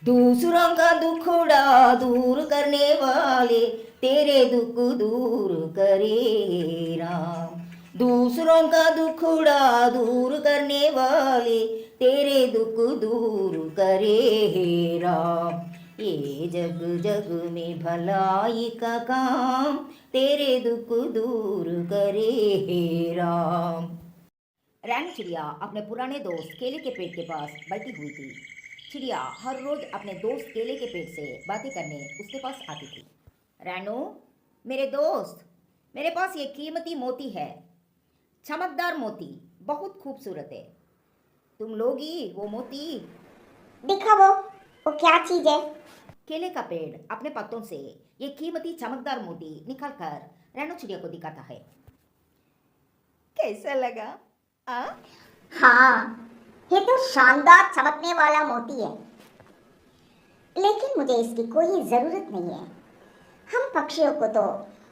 दूसरों का दुखड़ा दूर करने वाले तेरे दुख दूर करे राम। दूसरों का दुखड़ा दूर करने वाले तेरे दुख दूर करे हे राम। ये जग जग में भलाई का काम तेरे दुख दूर करे हे राम। रैनो चिड़िया अपने पुराने दोस्त केले के पेड़ के पास बैठी हुई थी। चिड़िया हर रोज अपने दोस्त केले के पेड़ से बातें करने उसके पास आती थी। रैनो, मेरे दोस्त, मेरे पास ये कीमती मोती है, चमकदार मोती, बहुत खूबसूरत है। तुम लोगी वो मोती? दिखाओ, वो क्या चीज है? केले का पेड़ अपने पत्तों से ये कीमती चमकदार मोती निकालकर रैनो चिड़िया को दिखाता है। कैसा लगा? हाँ, ये तो शानदार चमकने वाला मोती है, लेकिन मुझे इसकी कोई जरूरत नहीं है। हम पक्षियों को तो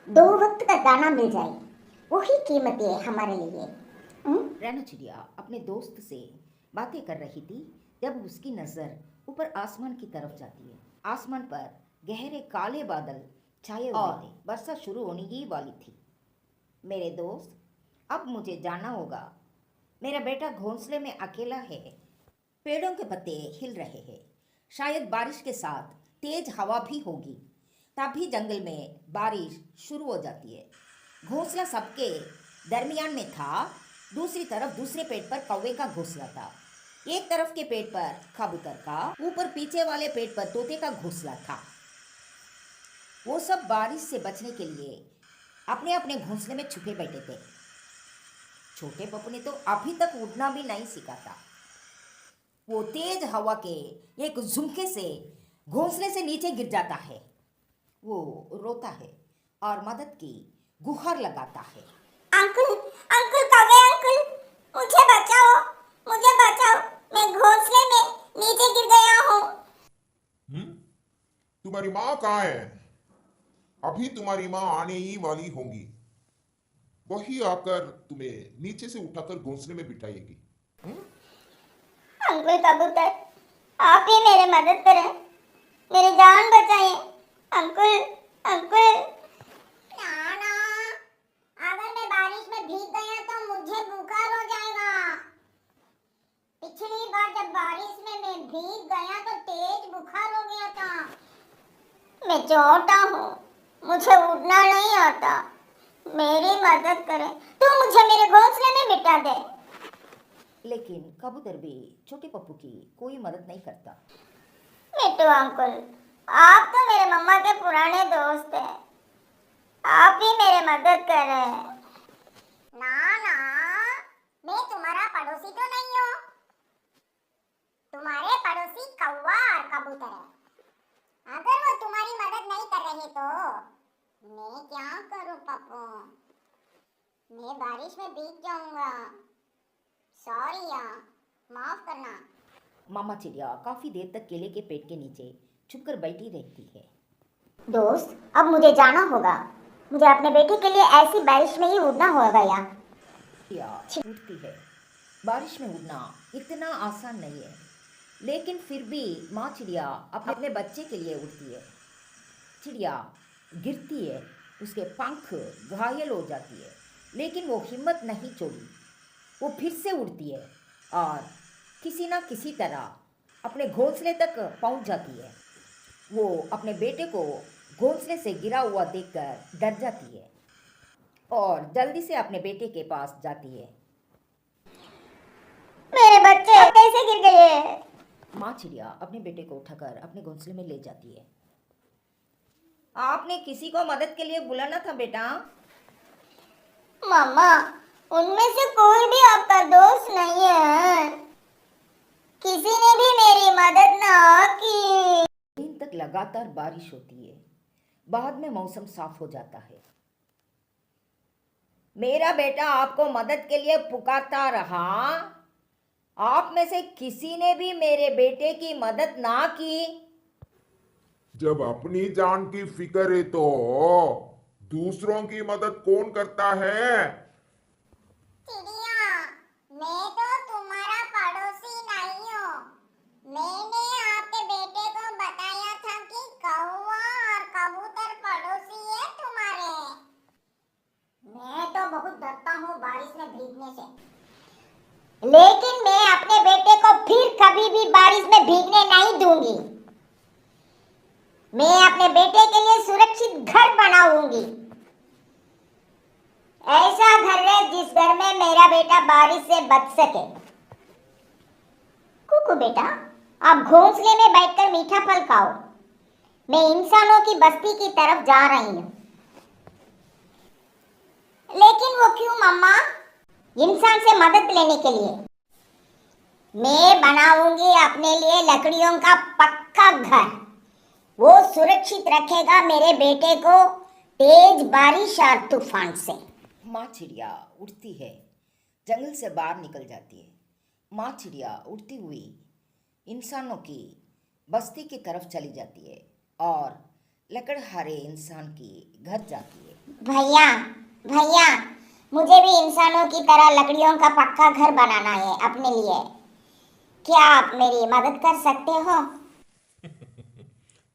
2 वक्त का दाना मिल जाए, वही कीमती है हमारे लिए। रैनो चिड़िया अपने दोस्त से बातें कर रही थी जब उसकी नजर ऊपर आसमान की तरफ जाती है। आसमान पर गहरे काले बादल छाए हुए थे। वर्षा शुरू होने ही वाली थी। मेरे दोस्त, अब मुझे जाना होगा। मेरा बेटा घोंसले में अकेला है। पेड़ों के पत्ते हिल रहे हैं। शायद बारिश के साथ तेज हवा भी होगी, तभी जंगल में बारिश शुरू हो जाती है। घोंसला सबके दरमियान में था। दूसरी तरफ दूसरे पेड़ पर कौवे का घोंसला था। एक तरफ के पेड़ पर कबूतर का, ऊपर पीछे वाले पेड़ पर तोते का घोंसला था। वो सब बारिश से बचने के लिए अपने अपने घोंसले में छुपे बैठे थे। छोटे पप्पू ने तो अभी तक उड़ना भी नहीं सीखा था। वो तेज हवा के एक झुमके से घोंसले से नीचे गिर जाता है। वो रोता है और मदद की गुहार लगाता है। अंकल, अंकल कौवे अंकल, मुझे बचाओ, मुझे बचाओ, मैं घोंसले में नीचे गिर गया हूँ। तुम्हारी माँ कहाँ है? अभी तुम्हारी माँ आने ही वाली होंगी। वही आकर तुम्हें नीचे से उठाकर घोंसले में बिठाएगी। अंकल कबूतर, आप ही मेरी मदद करें, मेरी जान बचाएं। Uncle, uncle. नाना, अगर मैं बारिश में भीग गया तो मुझे बुखार हो जाएगा। पिछली बार जब बारिश में मैं भीग गया तो तेज बुखार हो गया था। मैं छोटा हूँ, मुझे उड़ना नहीं आता। मेरी मदद करें, तू मुझे मेरे घोंसले में बिठा दे। लेकिन कबूतर भी छोटे पप्पू की कोई मदद नहीं करता। मिट्टू अंकल, आप तो मेरे मम्मा के पुराने दोस्त हैं, आप ही मेरे मदद करें। ना ना, मैं तुम्हारा पड़ोसी तो नहीं हूँ। तुम्हारे पड़ोसी कौवा और कबूतर है। अगर वो तुम्हारी मदद नहीं कर रहे तो मैं क्या करूँ पप्पू? मैं बारिश में भीग जाऊंगा। सॉरी यार, माफ करना। मामा चिड़िया काफी देर तक केले के पेड़ के नीचे छुपकर बैठी रहती है। दोस्त, अब मुझे जाना होगा। मुझे अपने बेटे के लिए ऐसी बारिश में ही उड़ना होगा यार। चिड़िया उड़ती है। बारिश में उड़ना इतना आसान नहीं है, लेकिन फिर भी माँ चिड़िया अपने बच्चे के लिए उड़ती है। चिड़िया गिरती है, उसके पंख घायल हो जाती है, लेकिन वो हिम्मत नहीं छोड़ी। वो फिर से उड़ती है और किसी ना किसी तरह अपने घोंसले तक पहुंच जाती है। वो अपने बेटे को घोंसले से गिरा हुआ देखकर डर जाती है और जल्दी से अपने बेटे के पास जाती है। मेरे बच्चे कैसे गिर गए? माँ चिड़िया अपने बेटे को उठाकर अपने घोंसले में ले जाती है। आपने किसी को मदद के लिए बुलाना था बेटा। मम्मा, उनमें से कोई भी आपका दोस्त नहीं है। किसी ने भी मेरी मदद ना की। दिन तक लगातार बारिश होती है। बाद में मौसम साफ हो जाता है। मेरा बेटा आपको मदद के लिए पुकारता रहा। आप में से किसी ने भी मेरे बेटे की मदद ना की। जब अपनी जान की फिक्र है तो दूसरों की मदद कौन करता है? चिड़िया, मैं तो तुम्हारा पड़ोसी नहीं हूँ। मैंने आपके बेटे को भीगने नहीं दूंगी। मैं अपने बेटे के लिए सुरक्षित घर बनाऊंगी। ऐसा घर है जिस घर में मेरा बेटा बारिश से बच सके। कुकू बेटा, आप घोंसले में बैठकर मीठा फल खाओ। मैं इंसानों की बस्ती की तरफ जा रही हूँ। लेकिन वो क्यों मम्मा? इंसान से मदद लेने के लिए। मैं बनाऊंगी अपने लिए लकड़ियों का पक्का घर। वो सुरक्षित रखेगा मेरे बेटे को तेज बारिश और तूफान से। माँ चिड़िया उड़ती है, जंगल से बाहर निकल जाती है। माँ चिड़िया उड़ती हुई इंसानों की बस्ती की तरफ चली जाती है और लकड़हारे इंसान की घर जाती है। भैया भैया, मुझे भी इंसानों की तरह लकड़ियों का पक्का घर बनाना है अपने लिए। क्या आप मेरी मदद कर सकते हो?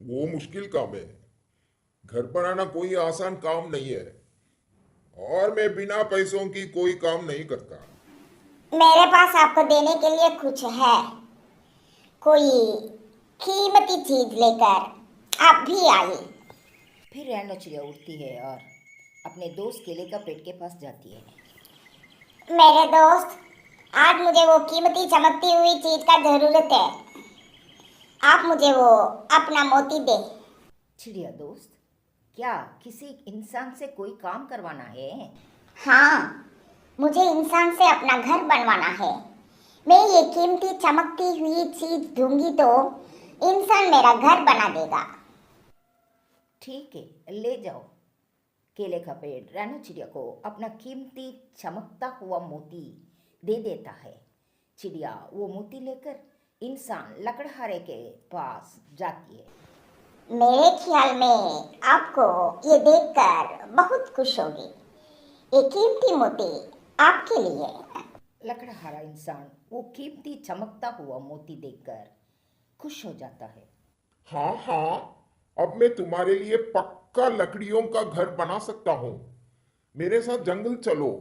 वो मुश्किल काम है। घर बनाना कोई आसान काम नहीं है, और मैं बिना पैसों की कोई काम नहीं करता। मेरे पास आपको देने के लिए कुछ है। कोई कीमती चीज लेकर आप भी आइए। फिर रैनो चिड़िया उड़ती है और अपने दोस्त केले का पेड़ के पास जाती है। मेरे दोस्त, आज मुझे वो कीमती चमकती हुई चीज का जरूरत है। आप मुझे वो अपना मोती दे। चिड़िया दोस्त, क्या किसी इंसान से कोई काम करवाना है? हाँ, मुझे इंसान से अपना घर बनवाना है। मैं ये कीमती चमकती हुई चीज दूंगी तो इंसान मेरा घर बना देगा। ठीक है, ले जाओ। केले का पेड़ रैनो चिड़िया को अपना कीमती चमकता हुआ मोती दे देता है। चिड़िया वो मोती लेकर इंसान लकड़हारे के पास जाती है। मेरे ख्याल में आपको ये देखकर बहुत खुश होगी। ये कीमती मोती आपके लिए। लकड़हारा इंसान वो कीमती चमकता हुआ मोती देखकर खुश हो जाता है। हाँ हाँ, अब मैं तुम्हारे लिए पक्का लकड़ियों का घर बना सकता हूँ। मेरे साथ जंगल चलो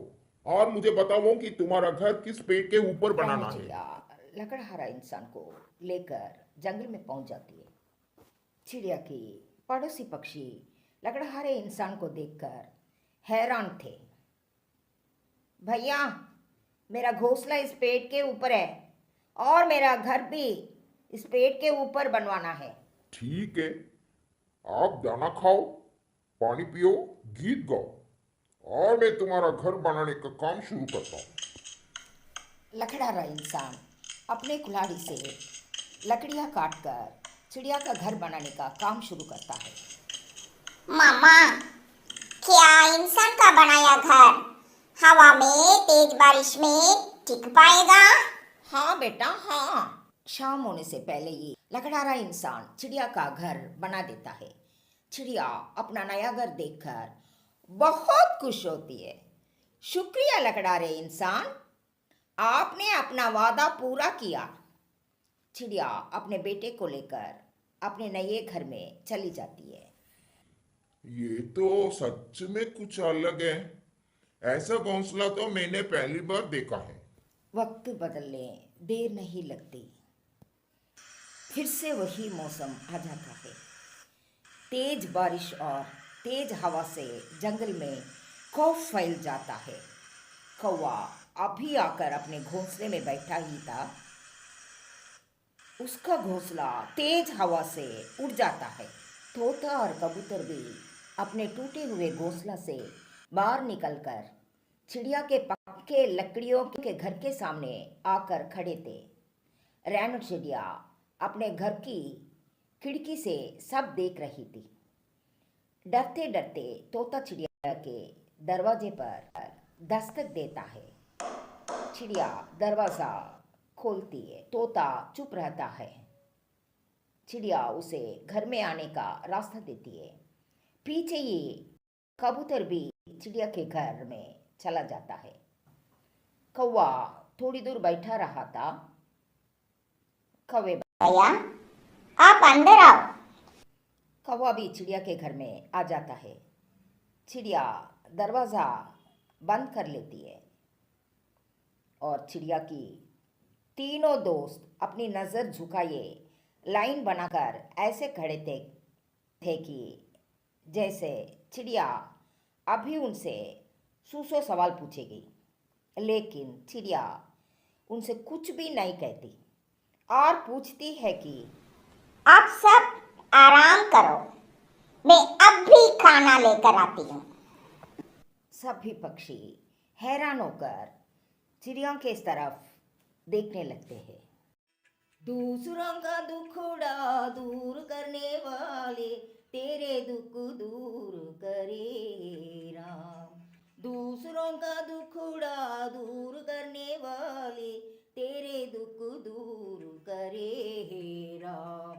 और मुझे बताओ कि तुम्हारा घर किस पेड़ के ऊपर बनाना रैनो है। चिड़िया लकड़हारा इंसान को लेकर जंगल में पहुंच जाती है। चिड़िया की पड़ोसी पक्षी लकड़हारे इंसान को देखकर हैरान थे। भैया, मेरा घोंसला इस पेड़ के ऊपर है और मेरा घर भी इस पेड़ के ऊपर बनवाना है। ठीक है, आप दाना खाओ, पानी पियो, गीत गाओ, और मैं तुम्हारा घर बनाने का काम शुरू करता हूँ। लकड़हारा इंसान अपने कुल्हाड़ी से लकड़ियाँ काटकर चिड़िया का घर बनाने का काम शुरू करता है। मामा, क्या इंसान का बनाया घर हवा में तेज बारिश में टिक पाएगा? हाँ बेटा, हाँ। शाम होने से पहले ही लकड़हारा इंसान चिड़िया का घर बना देता है। चिड़िया अपना नया घर देखकर बहुत खुश होती है। शुक्रिया लकड़हारे इंसान, आपने अपना वादा पूरा किया। चिड़िया अपने बेटे को लेकर अपने नए घर में चली जाती है। ये तो सच में कुछ अलग है। ऐसा घोंसला तो मैंने पहली बार देखा है। वक्त बदलने देर नहीं लगती। फिर से वही मौसम आ जाता है। तेज बारिश और तेज हवा से जंगल में खौफ फैल जाता है। कौवा अभी आकर अपने घोंसले में बैठा ही था। उसका घोंसला तेज हवा से उड़ जाता है। तोता और कबूतर भी अपने टूटे हुए घोंसला से बाहर निकलकर चिड़िया के पक्के लकड़ियों के घर के सामने आकर खड़े थे। रैनो चिड़िया अपने घर की खिड़की से सब देख रही थी। डरते डरते तोता चिड़िया के दरवाजे पर दस्तक देता है। चिड़िया दरवाज़ा खोलती है। तोता चुप रहता है। चिड़िया उसे घर में आने का रास्ता देती है। पीछे ही कबूतर भी चिड़िया के घर में चला जाता है। कौवा थोड़ी दूर बैठा रहा था। कौवे भैया, आप अंदर आओ। कौवा भी चिड़िया के घर में आ जाता है। चिड़िया दरवाज़ा बंद कर लेती है और चिड़िया की तीनों दोस्त अपनी नज़र झुकाए लाइन बनाकर ऐसे खड़े थे कि जैसे चिड़िया अभी उनसे 100 सवाल पूछेगी, लेकिन चिड़िया उनसे कुछ भी नहीं कहती और पूछती है कि अब सब आराम करो, मैं अब भी खाना लेकर आती हूँ। सभी पक्षी हैरान होकर चिड़ियों के इस तरफ देखने लगते हैं। दूसरों का दुखड़ा दूर करने वाले तेरे दुख दूर करे राम। दूसरों का दुखड़ा दूर करने वाले तेरे दुख दूर करे हे राम।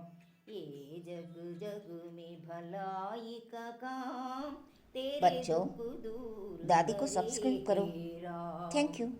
ये जग जग में भलाई का काम तेरे बच्चों, दुख दूर दादी को करे सब्सक्राइब करो। हे राम। Thank you.